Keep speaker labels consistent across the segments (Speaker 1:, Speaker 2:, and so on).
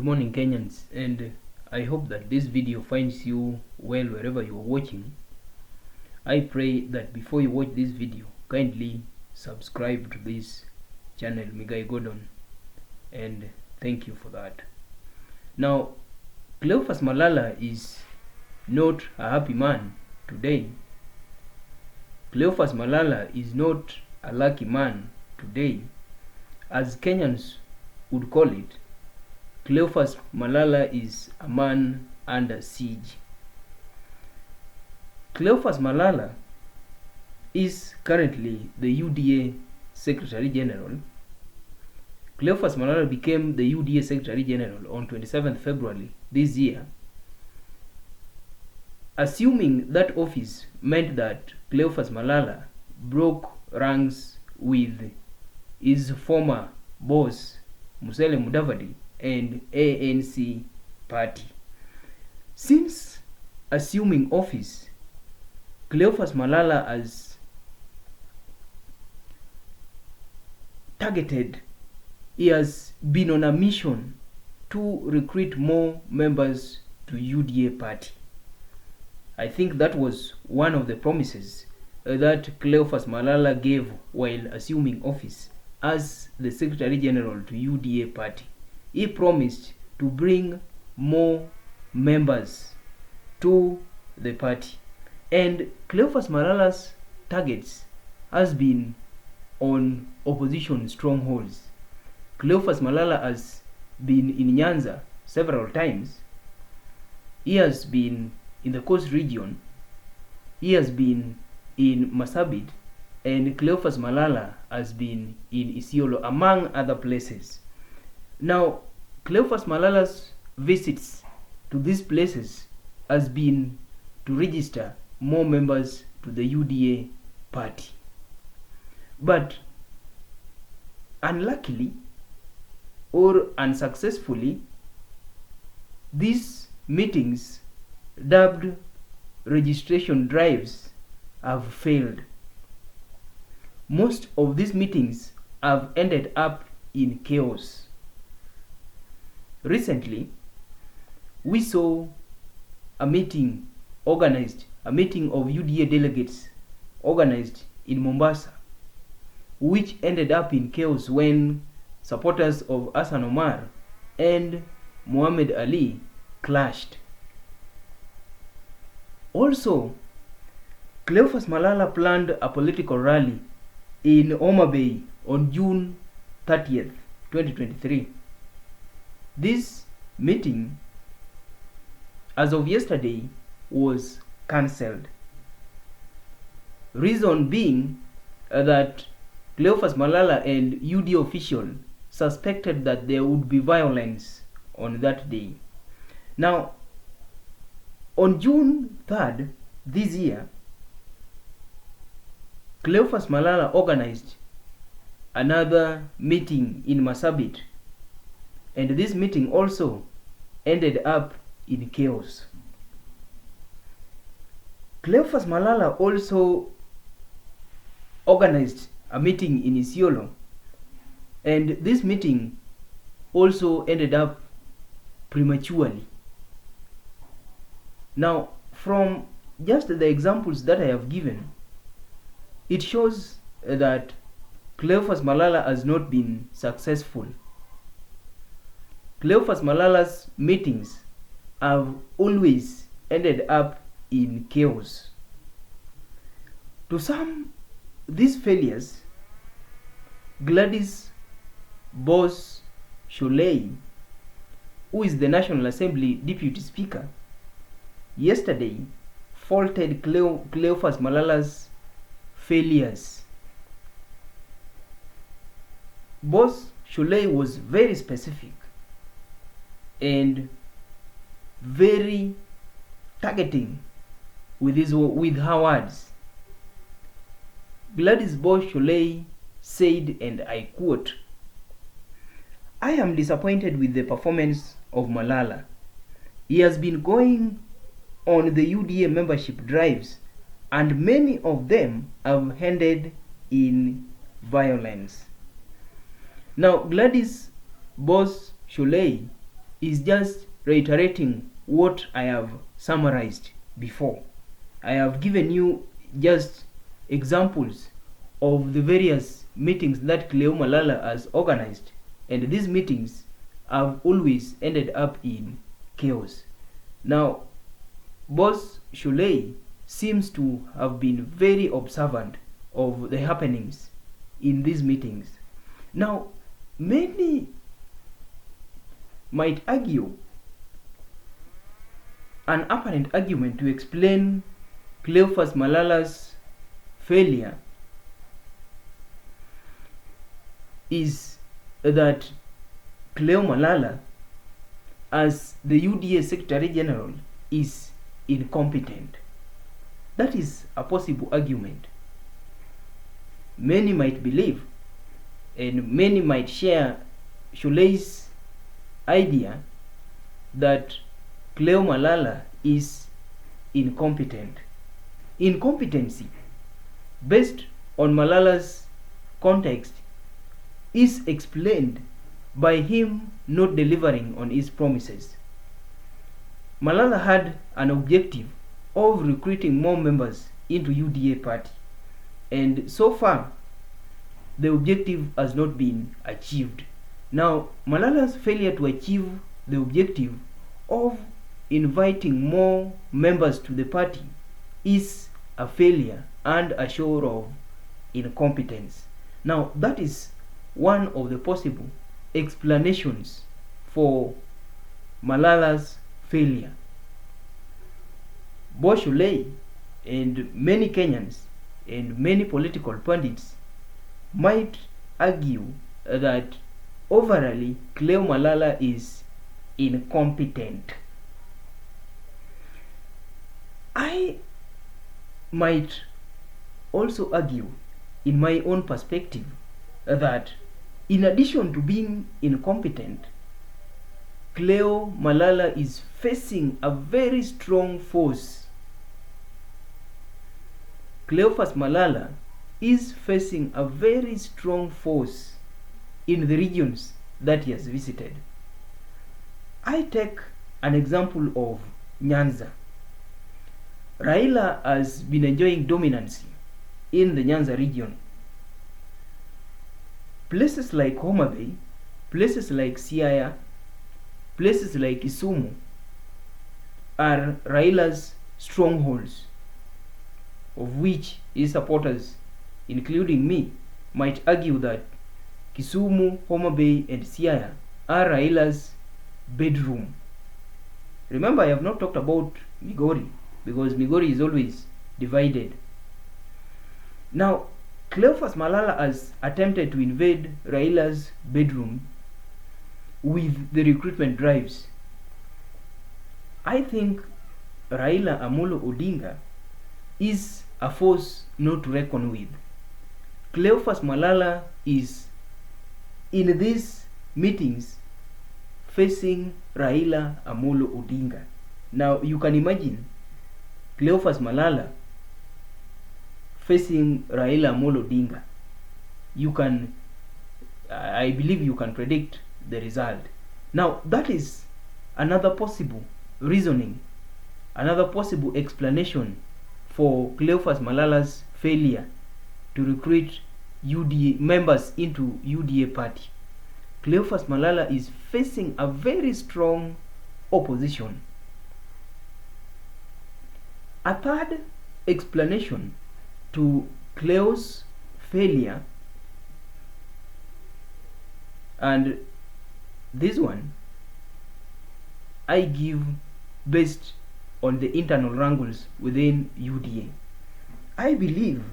Speaker 1: Good morning, Kenyans, and I hope that this video finds you well wherever you are watching. I pray that before you watch this video, kindly subscribe to this channel, Migai Gordon, and thank you for that. Now, Cleophas Malala is not a happy man today. Cleophas Malala is not a lucky man today, as Kenyans would call it. Cleophas Malala is a man under siege. Cleophas Malala is currently the UDA Secretary General. Cleophas Malala became the UDA Secretary General on 27th February this year. Assuming that office meant that Cleophas Malala broke ranks with his former boss, Musalia Mudavadi, and ANC party. Since assuming office, Cleophas Malala has he has been on a mission to recruit more members to UDA party. I think that was one of the promises that Cleophas Malala gave while assuming office as the Secretary General to UDA party. He promised to bring more members to the party, and Cleophas Malala's targets has been on opposition strongholds. Cleophas Malala has been in Nyanza several times. He has been in the Coast region. He has been in Marsabit, and Cleophas Malala has been in Isiolo, among other places. Now, Cleophas Malala's visits to these places has been to register more members to the UDA party. But unluckily or unsuccessfully, these meetings, dubbed registration drives, have failed. Most of these meetings have ended up in chaos. Recently, we saw a meeting of UDA delegates organized in Mombasa, which ended up in chaos when supporters of Hassan Omar and Muhammad Ali clashed. Also, Cleophas Malala planned a political rally in Homa Bay on June 30th, 2023. This meeting, as of yesterday, was cancelled. Reason being that Cleophas Malala and UDA official suspected that there would be violence on that day. Now, on June 3rd this year, Cleophas Malala organized another meeting in Marsabit, and this meeting also ended up in chaos. Cleophas Malala also organized a meeting in Isiolo, and this meeting also ended up prematurely. Now, from just the examples that I have given, it shows that Cleophas Malala has not been successful. Cleophas Malala's meetings have always ended up in chaos. To sum these failures, Gladys Boss Shollei, who is the National Assembly Deputy Speaker, yesterday faulted Cleophas Malala's failures. Boss Shollei was very specific and very targeting with her words. Gladys Boss Shollei said, and I quote, "I am disappointed with the performance of Malala. He has been going on the UDA membership drives, and many of them have ended in violence." Now, Gladys Boss Shollei is just reiterating what I have summarized before. I have given you just examples of the various meetings that Cleo Malala has organized, and these meetings have always ended up in chaos. Now, Boss Shollei seems to have been very observant of the happenings in these meetings. Now, many might argue an apparent argument to explain Cleophas Malala's failure is that Cleo Malala, as the UDA Secretary General, is incompetent. That is a possible argument. Many might believe, and many might share Shollei's idea that Cleo Malala is incompetent. Incompetency, based on Malala's context, is explained by him not delivering on his promises. Malala had an objective of recruiting more members into UDA party, and so far the objective has not been achieved. Now, Malala's failure to achieve the objective of inviting more members to the party is a failure and a show of incompetence. Now, that is one of the possible explanations for Malala's failure. Boss Shollei and many Kenyans and many political pundits might argue that overall Cleo Malala is incompetent. I might also argue, in my own perspective, that in addition to being incompetent, Cleo Malala is facing a very strong force. Cleophas Malala is facing a very strong force in the regions that he has visited. I take an example of Nyanza. Raila has been enjoying dominance in the Nyanza region. Places like Homa Bay, places like Siaya, places like Kisumu are Raila's strongholds, of which his supporters, including me, might argue that Kisumu, Homa Bay, and Siaya are Raila's bedroom. Remember, I have not talked about Migori, because Migori is always divided. Now, Cleophas Malala has attempted to invade Raila's bedroom with the recruitment drives. I think Raila Amolo Odinga is a force not to reckon with. Cleophas Malala is in these meetings facing Raila Amolo Odinga. Now you can imagine Cleophas Malala facing Raila Amolo Odinga. I believe you can predict the result. Now that is another possible reasoning, another possible explanation for Cleophas Malala's failure to recruit UDA members into UDA party. Cleophas Malala is facing a very strong opposition. A third explanation to Cleo's failure, and this one I give based on the internal wrangles within UDA. I believe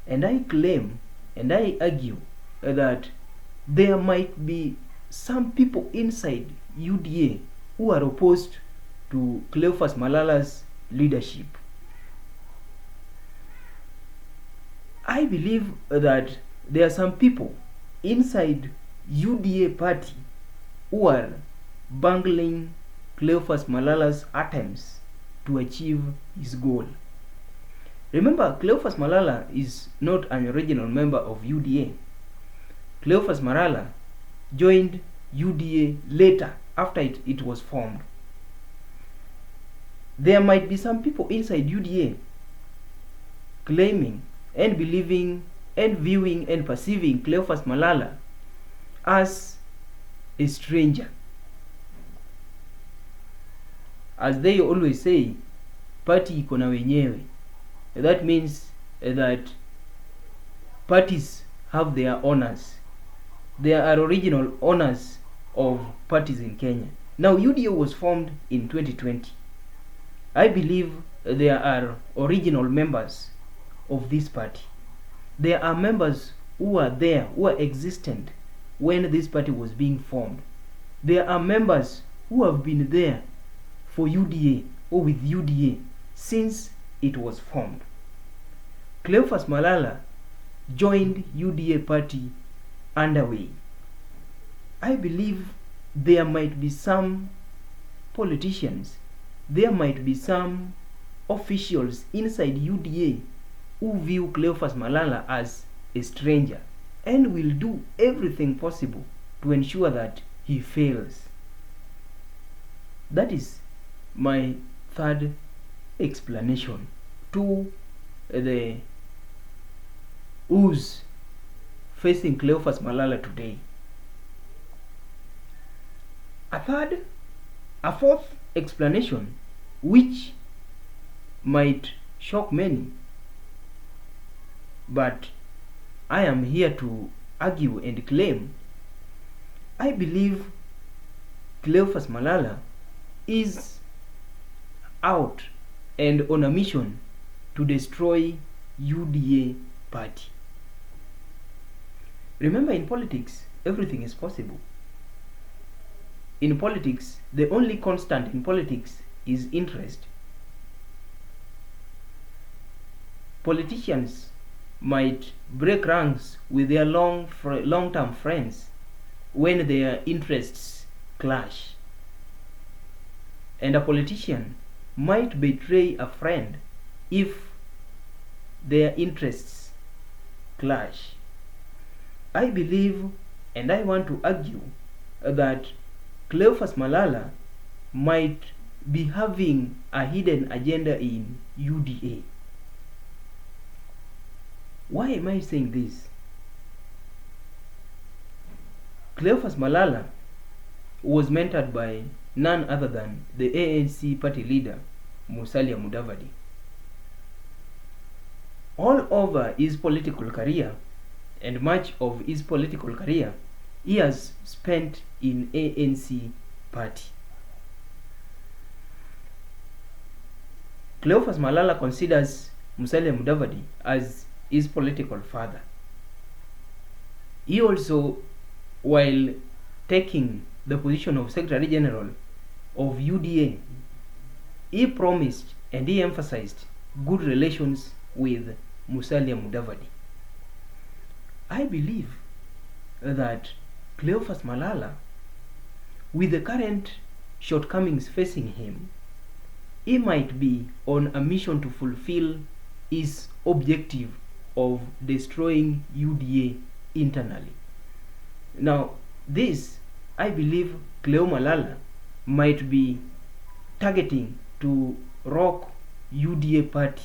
Speaker 1: and I claim and I argue that there might be some people inside UDA who are opposed to Cleophas Malala's leadership. I believe that there are some people inside UDA party who are bungling Cleophas Malala's attempts to achieve his goal. Remember, Cleophas Malala is not an original member of UDA. Cleophas Malala joined UDA later after it was formed. There might be some people inside UDA claiming and believing and viewing and perceiving Cleophas Malala as a stranger. As they always say, party iko na wenyewe. That means that parties have their owners. There are original owners of parties in Kenya. Now, UDA was formed in 2020. I believe there are original members of this party. There are members who are there, who are existent when this party was being formed. There are members who have been there for UDA or with UDA since it was formed. Cleophas Malala joined UDA party underway. I believe there might be some politicians, there might be some officials inside UDA who view Cleophas Malala as a stranger and will do everything possible to ensure that he fails. That is my third explanation to the woes facing Cleophas Malala today. A fourth explanation, which might shock many, but I am here to argue and claim, I believe Cleophas Malala is out and on a mission to destroy UDA party. Remember, in politics, everything is possible. In politics, the only constant in politics is interest. Politicians might break ranks with their long-term friends when their interests clash. And a politician might betray a friend if their interests clash. I believe and I want to argue that Cleophas Malala might be having a hidden agenda in UDA. Why am I saying this? Cleophas Malala was mentored by none other than the ANC party leader, Musalia Mudavadi. All over his political career, and much of his political career, he has spent in ANC party. Cleophas Malala considers Musalia Mudavadi as his political father. He also, while taking the position of Secretary General of UDA, he promised and he emphasized good relations with Musalia Mudavadi. I believe that Cleophas Malala, with the current shortcomings facing him, he might be on a mission to fulfill his objective of destroying UDA internally. Now, this, I believe Cleo Malala might be targeting to rock UDA party,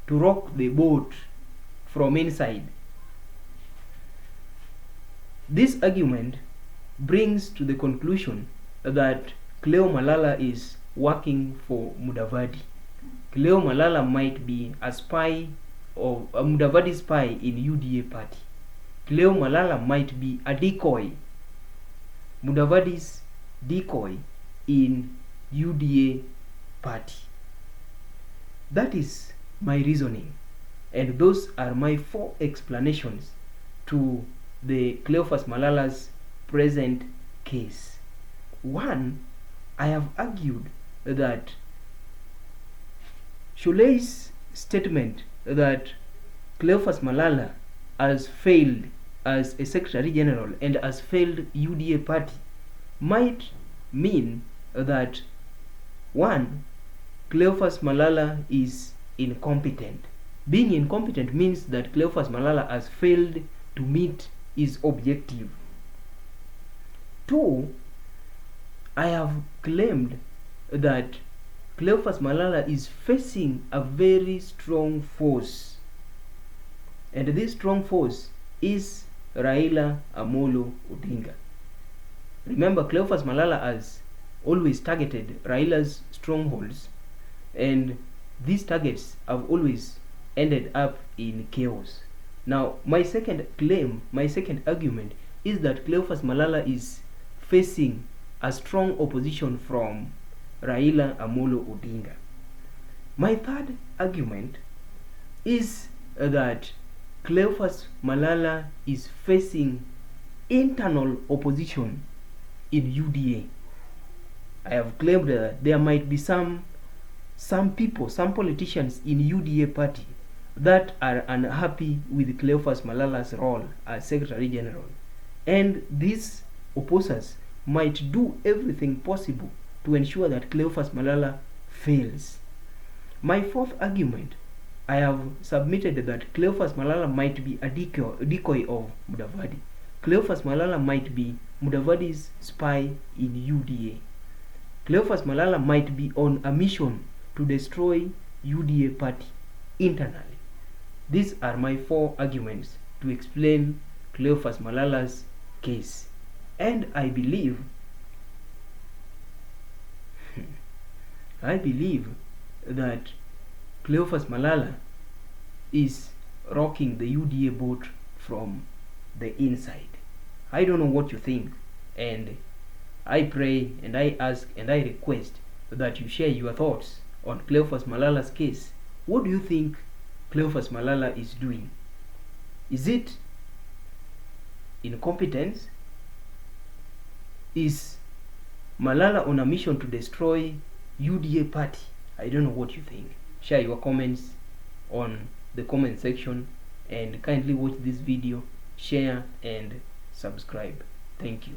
Speaker 1: to rock the boat from inside. This argument brings to the conclusion that Cleo Malala is working for Mudavadi. Cleo Malala might be a spy or a Mudavadi spy in UDA party. Cleo Malala might be a decoy, Mudavadi's decoy in UDA party. That is my reasoning, and those are my 4 explanations to the Cleophas Malala's present case. 1, I have argued that Shollei's statement that Cleophas Malala has failed as a Secretary General and has failed UDA party might mean that 1, Cleophas Malala is incompetent. Being incompetent means that Cleophas Malala has failed to meet his objective. 2, I have claimed that Cleophas Malala is facing a very strong force, and this strong force is Raila Amolo Odinga. Remember, Cleophas Malala has always targeted Raila's strongholds, and these targets have always ended up in chaos. Now, my second argument is that Cleophas Malala is facing a strong opposition from Raila Amolo Odinga. My third argument is that Cleophas Malala is facing internal opposition in UDA. I have claimed that there might be some people, some politicians in UDA party that are unhappy with Cleophas Malala's role as Secretary General, and these opposers might do everything possible to ensure that Cleophas Malala fails. My fourth argument, I have submitted that Cleophas Malala might be a decoy of Mudavadi. Cleophas Malala might be Mudavadi's spy in UDA. Cleophas Malala might be on a mission to destroy UDA party internally. These are my 4 arguments to explain Cleophas Malala's case. And I believe that Cleophas Malala is rocking the UDA boat from the inside. I don't know what you think, and I pray and I ask and I request that you share your thoughts on Cleophas Malala's case. What do you think Cleophas Malala is doing? Is it incompetence? Is Malala on a mission to destroy UDA party? I don't know what you think. Share your comments on the comment section, and kindly watch this video, share and subscribe. Thank you.